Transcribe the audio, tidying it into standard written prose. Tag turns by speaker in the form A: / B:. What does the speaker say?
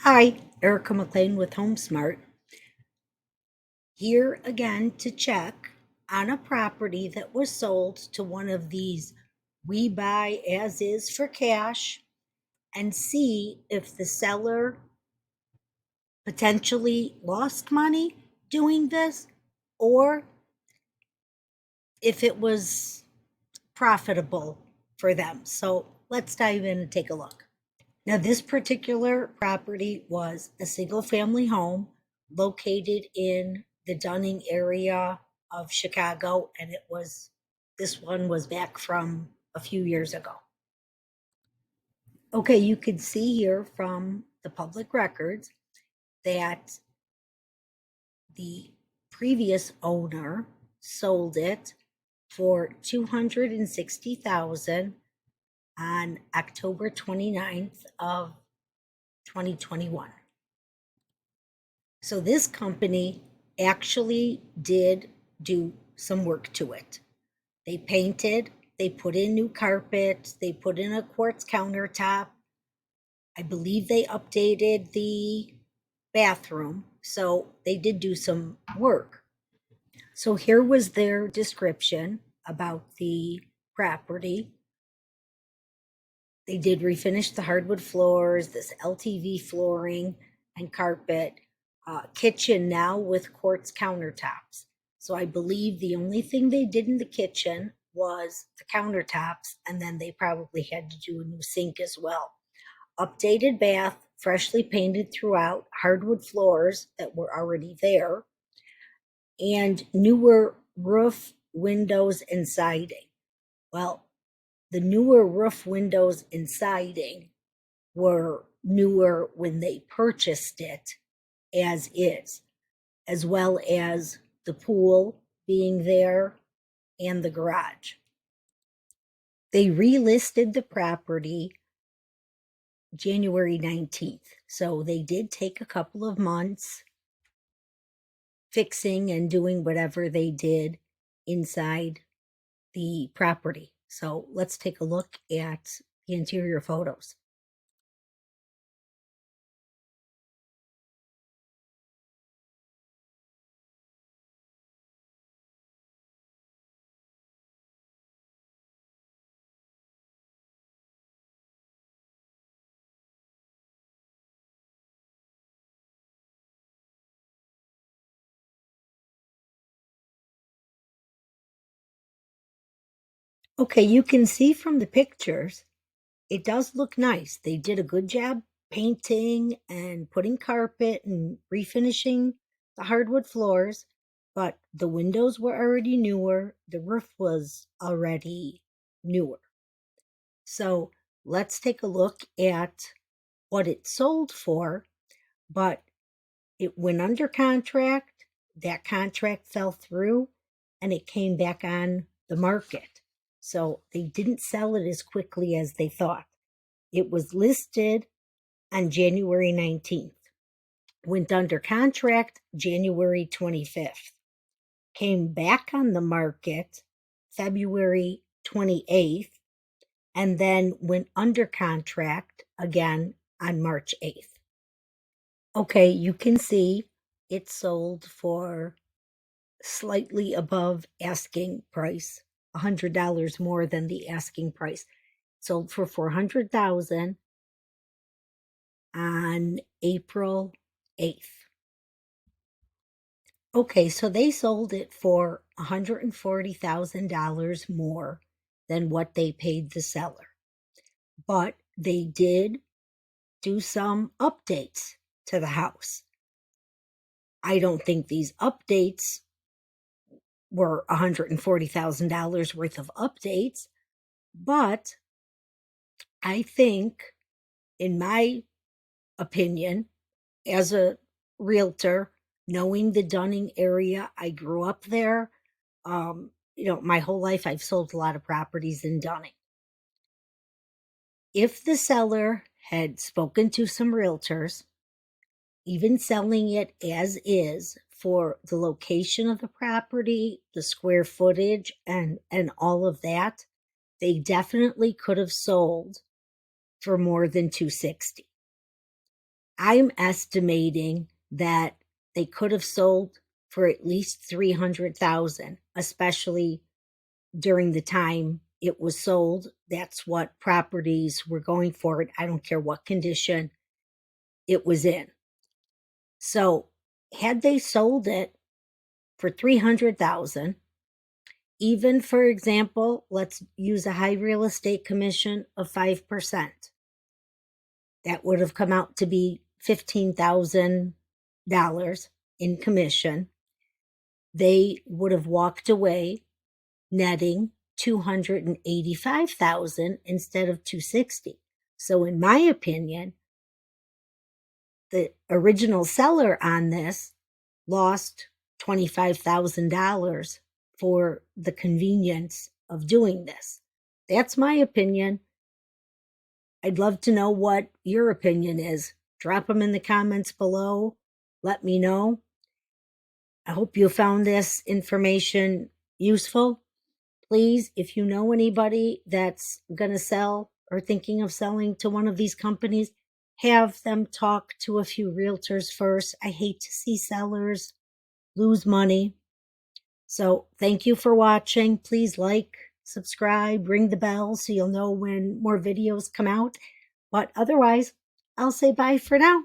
A: Hi, Erica McClain with HomeSmart. Here again to check on a property that was sold to one of these we buy as is for cash and see if the seller potentially lost money doing this or if it was profitable for them. So let's dive in and take a look. Now, this particular property was a single family home located in the Dunning area of Chicago, and this one was back from a few years ago. Okay, you can see here from the public records that the previous owner sold it for $260,000 on October 29th of 2021. So this company actually did do some work to it. They painted, they put in new carpet, they put in a quartz countertop. I believe they updated the bathroom. So they did do some work. So here was their description about the property. They did refinish the hardwood floors, this LTV flooring and carpet, kitchen now with quartz countertops. So I believe the only thing they did in the kitchen was the countertops, and then they probably had to do a new sink as well. Updated bath, freshly painted throughout, hardwood floors that were already there, and newer roof, windows, and siding. Well, the newer roof, windows, and siding were newer when they purchased it as is, as well as the pool being there and the garage. They relisted the property January 19th. So they did take a couple of months fixing and doing whatever they did inside the property. So let's take a look at the interior photos. Okay, you can see from the pictures, it does look nice. They did a good job painting and putting carpet and refinishing the hardwood floors, but the windows were already newer. The roof was already newer. So let's take a look at what it sold for, but it went under contract. That contract fell through and it came back on the market. So they didn't sell it as quickly as they thought. It was listed on January 19th, went under contract January 25th, came back on the market February 28th, and then went under contract again on March 8th. Okay, you can see it sold for slightly above asking price, $100 more than the asking price. It sold for $400,000 on April 8th. Okay, so they sold it for $140,000 more than what they paid the seller. But they did do some updates to the house. I don't think these updates were $140,000 worth of updates, but I think, in my opinion, as a realtor, knowing the Dunning area, I grew up there. My whole life I've sold a lot of properties in Dunning. If the seller had spoken to some realtors, even selling it as is for the location of the property, the square footage, and all of that, they definitely could have sold for more than $260. I'm estimating that they could have sold for at least 300,000, especially during the time it was sold. That's what properties were going for. I don't care what condition it was in. So, had they sold it for 300,000, even for example, let's use a high real estate commission of 5%. That would have come out to be $15,000 in commission. They would have walked away netting 285,000 instead of 260. So in my opinion, the original seller on this lost $25,000 for the convenience of doing this. That's my opinion. I'd love to know what your opinion is. Drop them in the comments below. Let me know. I hope you found this information useful. Please, if you know anybody that's going to sell or thinking of selling to one of these companies, have them talk to a few realtors first. I hate to see sellers lose money. So thank you for watching. Please like, subscribe, ring the bell so you'll know when more videos come out. But otherwise, I'll say bye for now.